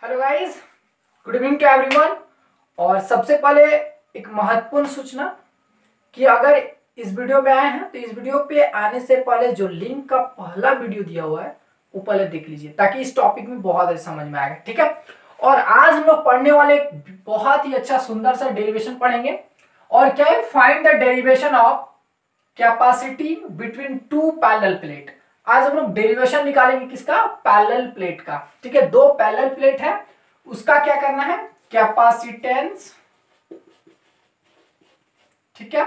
Hello guys, good evening to everyone. और सबसे पहले एक महत्वपूर्ण सूचना कि अगर इस वीडियो पे आए हैं तो इस वीडियो पे आने से पहले जो लिंक का पहला वीडियो दिया हुआ है वो पहले देख लीजिए ताकि इस टॉपिक में बहुत अच्छे समझ में आएगा। ठीक है। और आज हम लोग पढ़ने वाले एक बहुत ही अच्छा सुंदर सा डेरिवेशन पढ़ेंगे। और क्या है? Find the derivation of capacity between two parallel plate. आज हम लोग डेरिवेशन निकालेंगे किसका? पैरेलल प्लेट का। ठीक है, दो पैरेलल प्लेट है, उसका क्या करना है? कैपेसिटेंस। ठीक है,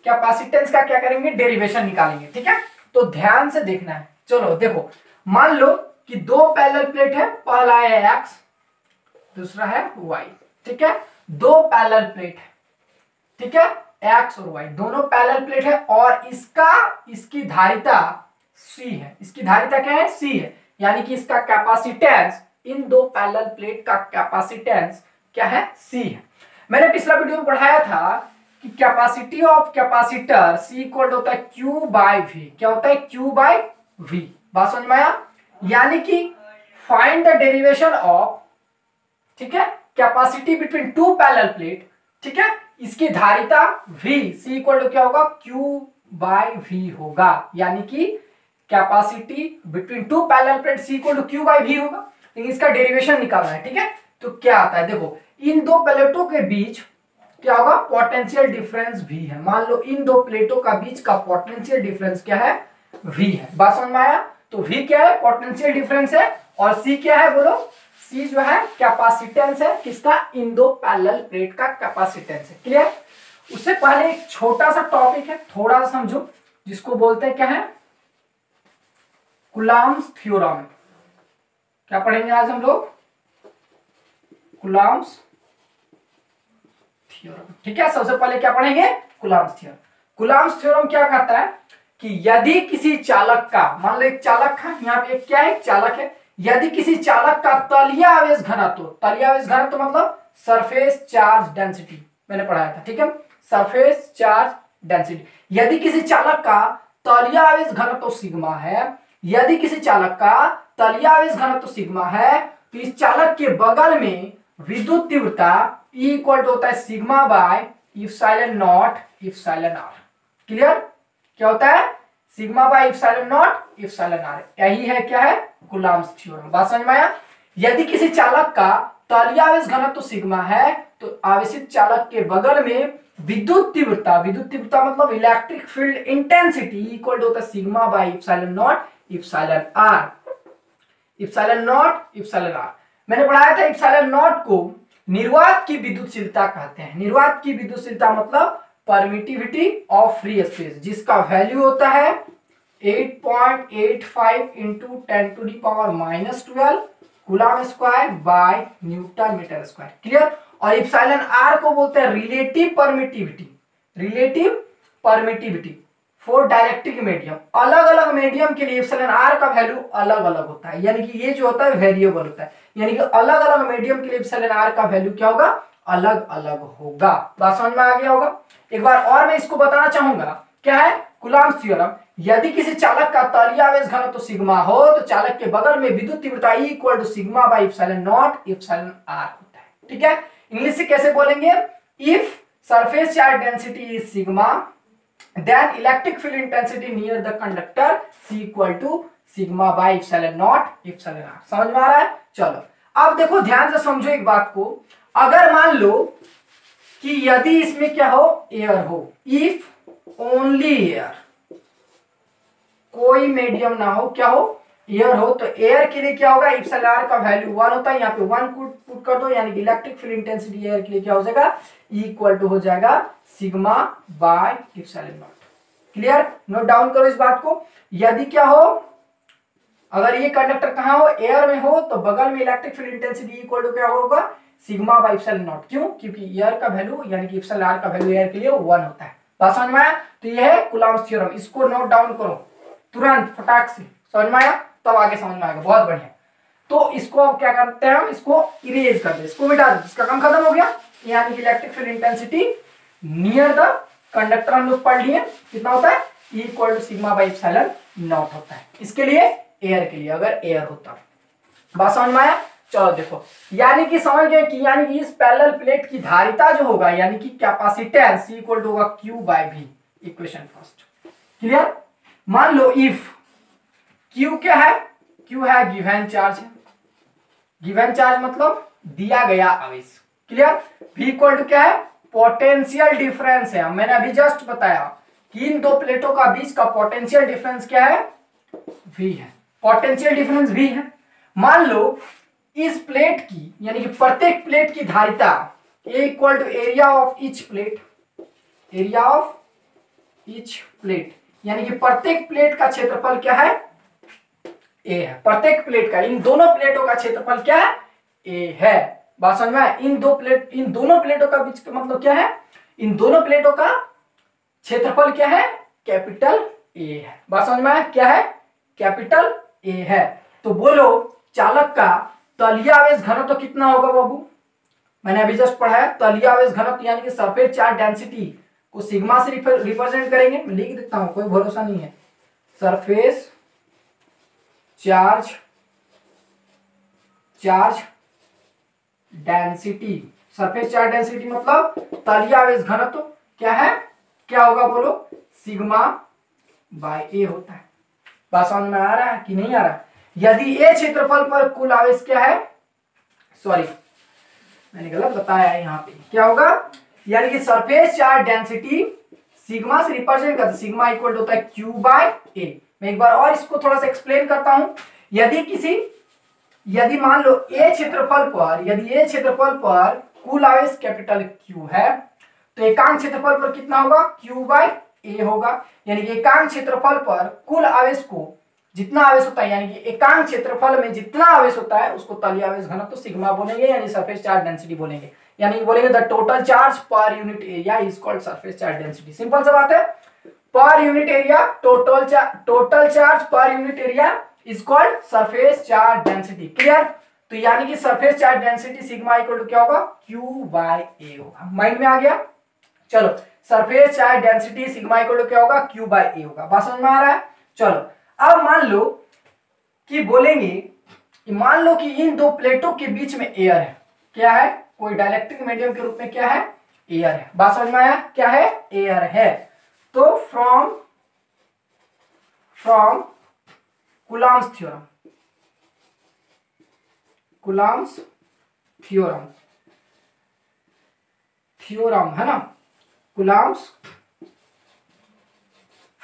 कैपेसिटेंस का क्या करेंगे? डेरिवेशन निकालेंगे। ठीक है, तो ध्यान से देखना है। चलो देखो, मान लो कि दो पैरेलल प्लेट है, पहला है एक्स, दूसरा है वाई। ठीक है, दो पैरेलल प्लेट है। ठीक है, एक्स और वाई दोनों पैरेलल प्लेट है और इसकी धारिता सी है। इसकी धारिता क्या है? सी है। यानी कि इसका कैपेसिटेंस, इन दो पैरेलल प्लेट का कैपेसिटेंस क्या है? सी है। मैंने पिछला वीडियो में पढ़ाया था कि capacity of capacitor C equal होता है क्यू बाय वी। क्या होता है? Q by V. बात समझ में आया? यानी कि फाइंड द डेरिवेशन ऑफ, ठीक है, capacity between two parallel plate. ठीक है, इसकी धारिता V, C इक्वल टू क्या होगा? Q बाय V होगा। यानी कि capacity between two parallel plate C equal to Q by V होगा। लेकिन इसका डेरिवेशन निकालना है। ठीक है, तो क्या आता है? देखो, इन दो प्लेटों के बीच क्या होगा? पोटेंशियल डिफरेंस V है। मान लो इन दो प्लेटों का बीच का पोटेंशियल डिफरेंस क्या है? V है। बात समझ में आया? तो V क्या है? पोटेंशियल डिफरेंस है। और C क्या है? बोलो। C जो है कैपेसिटेंस है। किसका? इन दो पैरेलल प्लेट का कैपेसिटेंस है। क्लियर? उससे पहले एक छोटा सा टॉपिक है, थोड़ा सा समझो, जिसको बोलते हैं क्या है? Coulomb's theorem. क्या पढ़ेंगे आज हम लोग? Coulomb's theorem. ठीक है, सबसे पहले क्या पढ़ेंगे? Coulomb's theorem. कूलम्ब्स थ्योरम क्या कहता है कि यदि किसी चालक का, मान लो एक चालक है, यहाँ पे क्या है? चालक है। यदि किसी चालक का तलीय आवेश घनत्व, तलीय आवेश घनत्व मतलब सरफेस चार्ज डेंसिटी, मैंने पढ़ाया था। ठीक है, सरफेस चार्ज डेंसिटी। यदि किसी चालक का तलीय आवेश घनत्व सिग्मा है, यदि किसी चालक का तलीय आवेश घनत्व सिग्मा है, तो इस चालक के बगल में विद्युत तीव्रता E इक्वल टू होता है sigma by epsilon not epsilon R. Clear? क्या होता है? Sigma by epsilon not epsilon R. यही है क्या है? Coulomb's theorem. बात समझ में आया? यदि किसी चालक का तलीय आवेश घनत्व सिग्मा है, तो आवेशित चालक के बगल में विद्युत तीव्रता, विद्युत तीव्रता मतलब electric field intensity equal to होता है sigma by epsilon not epsilon R. Epsilon not epsilon R मैंने पढ़ाया था। इप्सिलॉन नॉट को निर्वात की विद्युतशीलता कहते हैं। निर्वात की विद्युतशीलता मतलब परमिटिविटी ऑफ फ्री स्पेस, जिसका वैल्यू होता है 8.85 into 10⁻⁻12 coulomb square by newton metre square. Clear? और इप्सिलॉन आर को बोलते हैं relative permittivity. Relative permittivity for dielectric medium. अलग अलग मीडियम के लिए इप्सिलॉन आर का वैल्यू अलग अलग होता है। यानी कि ये जो होता है वेरिएबल होता है। यानी कि अलग अलग मीडियम के लिए इप्सिलॉन आर का वैल्यू क्या होगा? अलग अलग होगा। बात समझ में आ गया होगा? एक बार और मैं इसको बताना चाहूंगा। क्या है? Coulomb's theorem. यदि किसी चालक का तलीय आवेश घनत्व सिग्मा हो, तो चालक के बगल में विद्युत तीव्रता E equal to sigma by epsilon not epsilon R होता है। ठीक है, इंग्लिश से कैसे बोलेंगे? If surface charge density is sigma, then electric field intensity near the conductor C equal to sigma by epsilon naught epsilon r। समझ में आ रहा है? चलो अब देखो, ध्यान से समझो एक बात को। अगर मान लो कि यदि इसमें क्या हो? एयर हो, इफ ओनली एयर, कोई मीडियम ना हो, क्या हो? एयर हो, तो एयर के लिए क्या होगा? इप्सिलॉन आर का वैल्यू 1 होता है। यहाँ पे 1 पुट कर दो, यानी कि इलेक्ट्रिक फील्ड इंटेंसिटी एयर के लिए क्या हो जाएगा? E इक्वल टू हो जाएगा sigma by epsilon not. Clear? Note down करो इस बात को। यदि क्या हो, अगर ये कंडक्टर कहां हो? एयर में हो, तो बगल में electric field intensity equal to क्या होगा? Sigma by epsilon nought. क्यों? क्योंकि एयर का वैल्यू, यानी कि इप्सिलॉन आर का वैल्यू एयर के लिए 1 होता है। बात समझ में आया? तो ये है कूलम्ब्स थ्योरम। इसको नोट डाउन करो तुरंत, फटाक से। समझ में आया? तब आगे समझ में आएगा। बहुत बढ़िया। तो इसको अब क्या करते हैं? हम इसको इरेज कर दे, इसको मिटा दे, इसका काम खत्म हो गया। यानी कि electric field intensity near the conductor हम लोग पढ़ लिए, कितना होता है? E equal to sigma by epsilon nought होता है। इसके लिए एयर के लिए, अगर एयर होता। बात समझ में आया? चलो देखो, यानी कि समझ गए कि यानी कि इस पैरेलल प्लेट की धारिता जो होगा यानी कि कैपेसिटेंस इक्वल टू होगा Q by V। Equation first clear. मान लो इफ Q क्या है, Q है गिवन चार्ज है, गिवन चार्ज मतलब दिया गया आवेश। क्लियर। V इक्वल टू क्या है, पोटेंशियल डिफरेंस है। मैंने अभी जस्ट बताया कि इन दो प्लेटों का बीच का पोटेंशियल डिफरेंस क्या है, V है। पोटेंशियल डिफरेंस V है। मान लो इस प्लेट की यानी कि प्रत्येक प्लेट की धारिता A equal to area of each plate, area of each plate यानी कि प्रत्येक प्लेट का क्षेत्रफल क्या है, A है। प्रत्येक प्लेट का, इन दोनों प्लेटों का क्षेत्रफल क्या है, A है। बात समझ में आया। इन दोनों प्लेटों का बीच का मतलब क्या है, इन दोनों प्लेटों का क्षेत्रफल क्या है, कैपिटल A है। बात समझ में आया, क्या है, कैपिटल A है। तो बोलो चालक का तलीय आवेश घनत्व तो कितना होगा बाबू, मैंने अभी जस्ट पढ़ाया। तलीय आवेश घनत्व यानी कि सरफेस चार्ज डेंसिटी को सिग्मा से रिप्रेजेंट करेंगे। मैं लिख देता हूं, कोई भरोसा नहीं है। Surface charge density, surface charge density मतलब तलीय आवेश घनत्व क्या है, क्या होगा बोलो, सिग्मा बाय ए होता है। बात समझ में आ रहा है कि नहीं आ रहा है। यदि ए क्षेत्रफल पर कुल आवेश क्या है, सॉरी मैंने गलत बताया है, यहाँ पे क्या होगा, यानी कि सरफेस चार्ज डेंसिटी सिग्मा से रिप्रेजेंट करते, सिग्मा इक्वल होता है क्यू बाय ए। मैं एक बार और इसको थोड़ा सा एक्सप्लेन करता हूं। यदि मान लो ए क्षेत्रफल पर, यदि ए क्षेत्रफल पर कुल आवेश कैपिटल क्यू है तो एकांक क्षेत्रफल पर कितना होगा, क्यू बाय ए होगा। यानी कि एकांक क्षेत्रफल पर कुल आवेश को जितना आवेश होता है, यानी कि एकांक क्षेत्रफल में जितना आवेश होता है उसको तलीय आवेश घनत्व तो सिग्मा बोलेंगे, यानी सरफेस चार्ज डेंसिटी बोलेंगे। यानी कि बोलेंगे the total charge per unit area is called surface charge density. Simple सा बात है, per unit area total charge per unit area is called surface charge density. Clear. तो यानी कि surface charge density sigma equal to क्या होगा, Q by ए होगा। Mind में आ गया। चलो surface charge density sigma equal to क्या होगा, क्यू बाय ए होगा। बात समझ में आ रहा है। चलो अब मान लो कि बोलेंगे, मान लो कि इन दो प्लेटों के बीच में एयर है, क्या है, कोई डाइलेक्ट्रिक मीडियम के रूप में क्या है, एयर है। बात समझ में आया, क्या है, एयर है। तो from Coulomb's theorem, Coulomb's theorem है ना,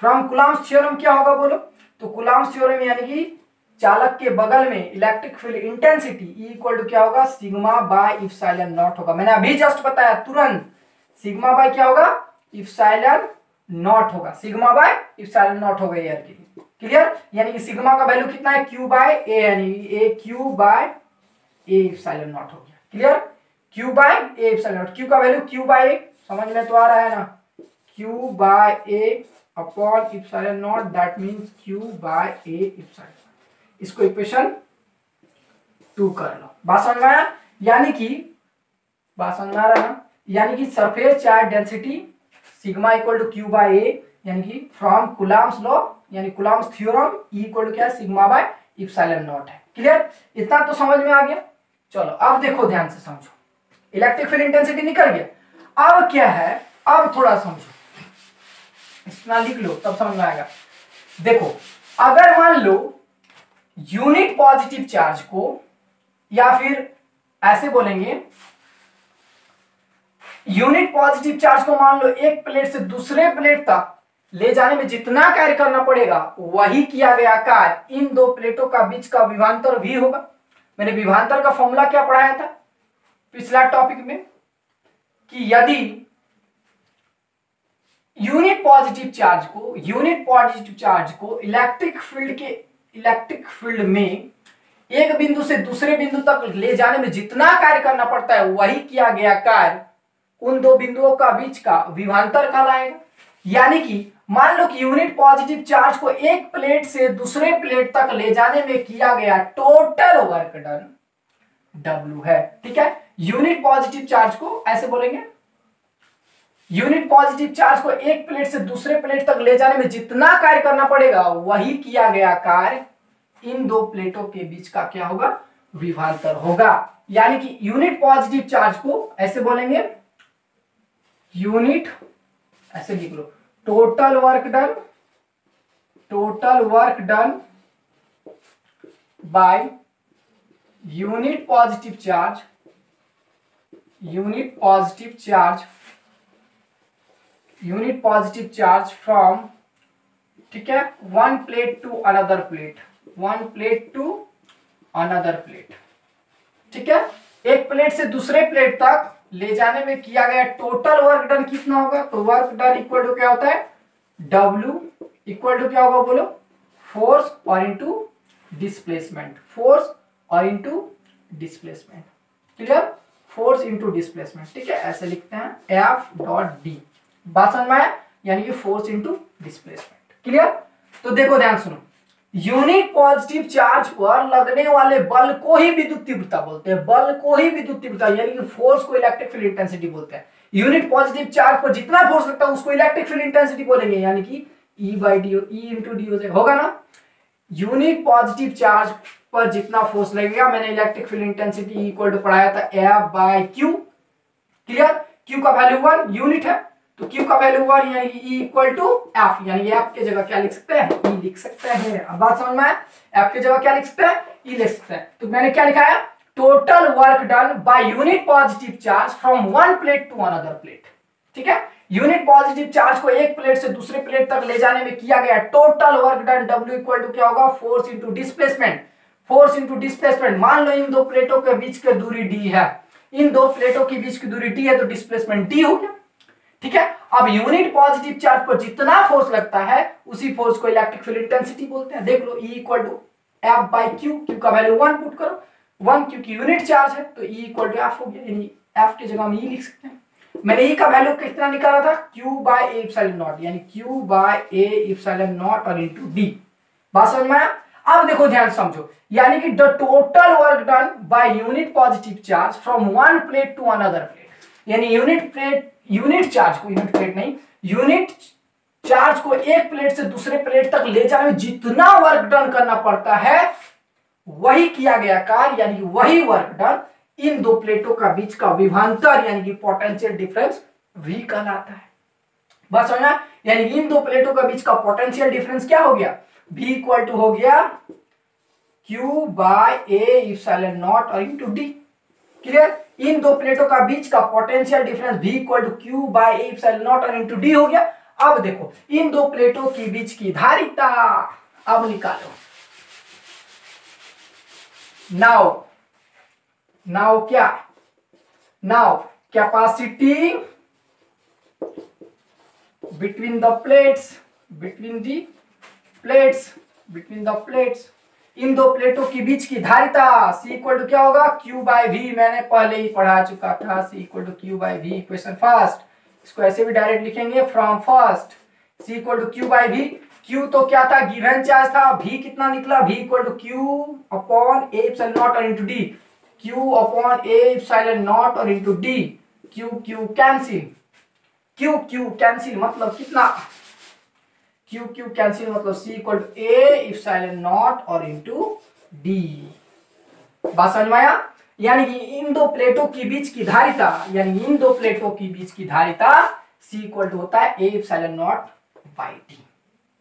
फ्रॉम कूलम्ब्स थ्योरम क्या होगा बोलो, तो कूलम्ब्स थ्योरम यानी कि चालक के बगल में electric field intensity equal to क्या होगा, सिग्मा बाय इप्सिलॉन नॉट होगा। मैंने अभी जस्ट बताया तुरंत, सिग्मा बाय क्या होगा, इप्सिलॉन नॉट होगा, सिग्मा बाय इप्सिलॉन नॉट होगा एयर के लिए। क्लियर। यानी कि सिग्मा का वैल्यू कितना है, क्यू बाय ए, यानी A Q by A epsilon naught हो गया। Clear. Q by A epsilon naught, Q का वैल्यू क्यू बाय ए, समझ में तो आ रहा है ना, Q by A upon epsilon naught, that means Q by A epsilon. इसको इक्वेशन 2 कर लो। बात समझ में आया। यानी कि बात समझ में आ रहा है ना, यानी कि surface charge density sigma equal to Q by A, यानी कि फ्रॉम कूलम्ब्स लॉ यानी कूलम्ब्स थ्योरम इक्वल टू क्या है, सिग्मा बाय इप्सिलॉन नॉट है। क्लियर। इतना तो समझ में आ गया। चलो अब देखो ध्यान से समझो, इलेक्ट्रिक फील्ड इंटेंसिटी निकल गया। अब क्या है, अब थोड़ा समझो, इतना लिख लो तब समझ में आएगा। देखो अगर मान लो यूनिट पॉजिटिव चार्ज को, या फिर ऐसे बोलेंगे, यूनिट पॉजिटिव चार्ज को मान लो एक प्लेट से दूसरे प्लेट तक ले जाने में जितना कार्य करना पड़ेगा वही किया गया कार्य इन दो प्लेटों का बीच का विभवांतर भी होगा। मैंने विभवांतर का फॉर्मूला क्या पढ़ाया था पिछला टॉपिक में, कि यदि यूनिट पॉजिटिव चार्ज को इलेक्ट्रिक फील्ड में एक बिंदु से दूसरे बिंदु तक ले जाने में जितना कार्य करना पड़ता है वही किया गया कार्य उन दो बिंदुओं का बीच का विभवांतर कहलाएगा। यानी कि मान लो कि यूनिट पॉजिटिव चार्ज को एक प्लेट से दूसरे प्लेट तक ले जाने में किया गया टोटल वर्क डन W है। ठीक है। यूनिट पॉजिटिव चार्ज को ऐसे बोलेंगे, यूनिट पॉजिटिव चार्ज को एक प्लेट से दूसरे प्लेट तक ले जाने में जितना कार्य करना पड़ेगा वही किया गया कार्य इन दो प्लेटों के बीच का क्या होगा, विभवांतर होगा। यानी कि यूनिट पॉजिटिव चार्ज को ऐसे बोलेंगे, यूनिट, ऐसे लिख लो, total work done by unit positive charge from, ठीक है, one plate to another plate, ठीक है। एक प्लेट से दूसरे प्लेट तक ले जाने में किया गया टोटल वर्क डन कितना होगा? तो वर्क डन इक्वल टू क्या होता है? W इक्वल टू क्या होगा बोलो? फोर्स और into displacement, clear? Force into displacement, ठीक है, ऐसे लिखते हैं F.D। बात समझ में आया? यानी कि फोर्स इंटू डिस्प्लेसमेंट, क्लियर? तो देखो ध्यान सुनो, यूनिट पॉजिटिव चार्ज पर लगने वाले बल को ही विद्युत तीव्रता बोलते हैं, यानी कि फोर्स को इलेक्ट्रिक फील्ड इंटेंसिटी बोलते हैं। यूनिट पॉजिटिव चार्ज पर जितना फोर्स लगता है उसको इलेक्ट्रिक फील्ड इंटेंसिटी बोलेंगे, यानी कि E इंटू डी हो जाएगा, होगा ना? यूनिट पॉजिटिव चार्ज पर जितना फोर्स लगेगा, मैंने electric field intensity equal to पढ़ाया था F/Q, क्लियर? Q का वैल्यू 1 यूनिट है, तो Q का वैल्यू 1 यानी कि E इक्वल टू F, यानी F के जगह क्या लिख सकते हैं? E लिख सकते हैं। अब बात समझ में आया? F के जगह क्या लिख सकते हैं? E लिख सकते हैं। तो मैंने क्या लिखा है? Total work done by unit positive charge from one plate to another plate, ठीक है। यूनिट पॉजिटिव चार्ज को एक प्लेट से दूसरे प्लेट तक ले जाने में किया गया total work done W equal to क्या होगा? Force into displacement. मान लो इन दो प्लेटों के बीच की दूरी D है, इन दो प्लेटों के बीच की दूरी D है, तो डिस्प्लेसमेंट D हो गया, ठीक है। अब यूनिट पॉजिटिव चार्ज पर जितना फोर्स लगता है उसी फोर्स को इलेक्ट्रिक फील्ड इंटेंसिटी बोलते हैं। देख लो, E equal to F/Q, Q का वैल्यू 1 पुट करो, 1 क्योंकि यूनिट चार्ज है, तो E इक्वल टू F हो गया, यानी F की जगह हम E लिख सकते हैं। मैंने E का वैल्यू कितना निकाला था? Q/A/0, यानी Q/A/0 और इंटू D। बात समझ में आया? अब देखो ध्यान समझो, यानी कि the total work done by unit positive charge from one plate to another plate, यानी यूनिट चार्ज को एक प्लेट से दूसरे प्लेट तक ले जाने में जितना वर्क डन करना पड़ता है वही किया गया कार्य, यानी कि वही वर्क डन इन दो प्लेटों का बीच का विभवांतर यानी कि पोटेंशियल डिफरेंस V कहलाता है। बस है ना? यानी इन दो प्लेटों का बीच का पोटेंशियल डिफरेंस क्या हो गया? V इक्वल टू हो गया Q/A/0 और इंटू D, क्लियर? इन दो प्लेटों का बीच का potential difference V equal to Q/A/0 और इंटू D हो गया। अब देखो, इन दो प्लेटों के बीच की धारिता अब निकालो। नाउ क्या? Now capacity between the plates, इन दो प्लेटों के बीच की धारिता C इक्वल टू क्या होगा? Q/V, मैंने पहले ही पढ़ा चुका था, C equal to Q/V, equation first. इसको ऐसे भी डायरेक्ट लिखेंगे, from first C equal to Q/V। Q तो क्या था? गिवन चार्ज था। V कितना निकला? V इक्वल टू Q/A/0 और इंटू D, Q/A/0 और इंटू D। Q कैंसिल मतलब कितना? Q कैंसिल मतलब C इक्वल टू A/0 और इंटू D। बात समझ में आया? यानी कि इन दो प्लेटों के बीच की धारिता, C इक्वल टू होता है A/0/D,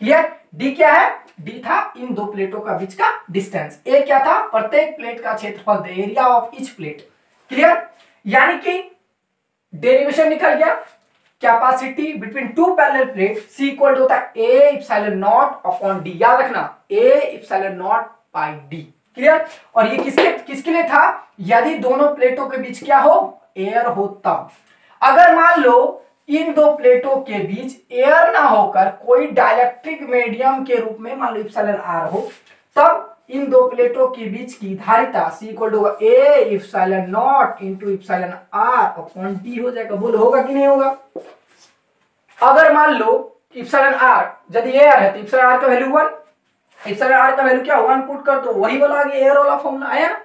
क्लियर? D क्या है? D था इन दो प्लेटों का बीच का डिस्टेंस, A क्या था? प्रत्येक प्लेट का क्षेत्रफल, the area of each plate, clear? यानी कि डेरिवेशन निकल गया, capacity between two parallel plate C equal होता है A/0/D, याद रखना, A/0/D, क्लियर? और ये किसके लिए था? यदि दोनों प्लेटों के बीच क्या हो? एयर हो तब। अगर मान लो इन दो प्लेटों के बीच एयर ना होकर कोई डाइलेक्ट्रिक मीडियम के रूप में मान लो εr हो, तब इन दो प्लेटों के बीच की धारिता C equal to A/0 into εr/D हो जाएगा। बोलो होगा कि नहीं होगा? अगर मान लो εr यदि एयर है तो εr का वैल्यू 1, εr का वैल्यू क्या 1 पुट कर दो, वही वाला आगे एयर वाला फॉर्मूला आया ना।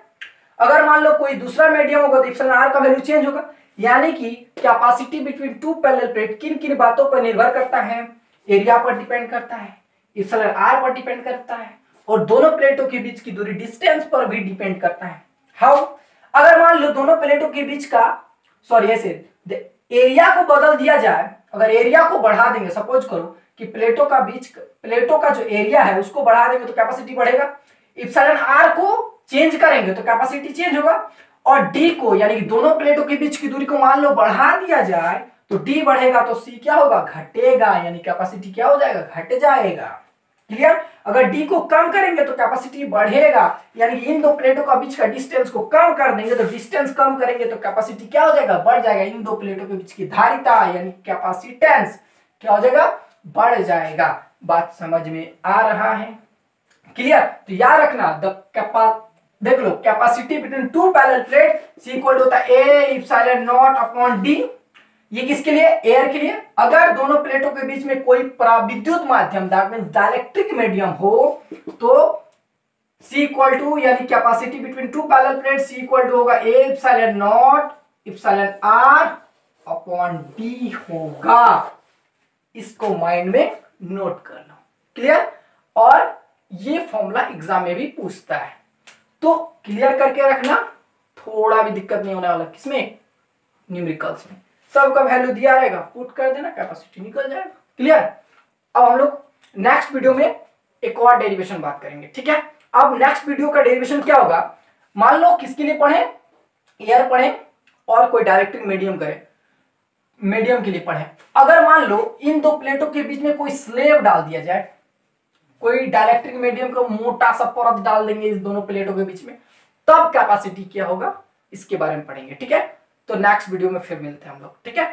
अगर मान लो कोई दूसरा मीडियम होगा तो εr का वैल्यू चेंज होगा। यानी कि capacity between two parallel plate किन किन बातों पर निर्भर करता है? एरिया पर डिपेंड करता है, εr पर डिपेंड करता है, और दोनों प्लेटों के बीच की दूरी डिस्टेंस पर भी डिपेंड करता है। हाउ, अगर मान लो दोनों प्लेटों के बीच का सॉरी ऐसे एरिया को बदल दिया जाए, अगर एरिया को बढ़ा देंगे, सपोज करो कि प्लेटों का जो एरिया है उसको बढ़ा देंगे तो कैपेसिटी बढ़ेगा, इप्सिलॉन आर को चेंज करेंगे तो कैपेसिटी चेंज होगा, और डी को यानी कि दोनों प्लेटों के बीच की दूरी को मान लो बढ़ा दिया जाए तो डी बढ़ेगा तो सी क्या होगा, घटेगा, यानी कैपेसिटी क्या हो जाएगा, घट जाएगा। क्लियर, अगर डी को कम करेंगे तो कैपेसिटी बढ़ेगा, यानी कि इन दो प्लेटों का बीच का डिस्टेंस को कम कर देंगे तो डिस्टेंस कम करेंगे तो कैपेसिटी क्या हो जाएगा, बढ़ जाएगा। इन दो प्लेटों के बीच की धारिता यानी कैपेसिटेंस क्या हो जाएगा, बढ़ जाएगा। बात समझ में आ रहा है? क्लियर, तो याद रखना देख लो capacity between two parallel plate C equal होता है A epsilon naught upon D. ये किसके लिए, एयर के लिए। अगर दोनों प्लेटों के बीच में कोई पराविद्युत माध्यम दैट मींस डाइलेक्ट्रिक मीडियम हो तो सी इक्वल टू यानी capacity between two parallel plate C equal to होगा A epsilon not epsilon R upon D होगा। इसको माइंड में नोट कर लो। क्लियर, और ये फॉर्मूला एग्जाम में भी पूछता है तो क्लियर करके रखना, थोड़ा भी दिक्कत नहीं होने वाला। किसमें, न्यूमेरिकल्स में सबका वैल्यू दिया रहेगा, पुट कर देना, कैपेसिटी निकल जाएगा। क्लियर, अब हम लोग नेक्स्ट वीडियो में एक और डेरिवेशन बात करेंगे। ठीक है, अब नेक्स्ट वीडियो का डेरिवेशन क्या होगा, मान लो किसके लिए पढ़े, एयर पढ़े और कोई डायरेक्ट्रिक मीडियम करे, मीडियम के लिए पढ़े। अगर मान लो इन दो प्लेटों के बीच में कोई स्लेब डाल दिया जाए, कोई डाइलेक्ट्रिक मीडियम का मोटा सा परत डाल देंगे इस दोनों प्लेटों के बीच में, तब कैपेसिटी क्या होगा, इसके बारे में पढ़ेंगे। ठीक है, तो नेक्स्ट वीडियो में फिर मिलते हैं हम लोग। ठीक है।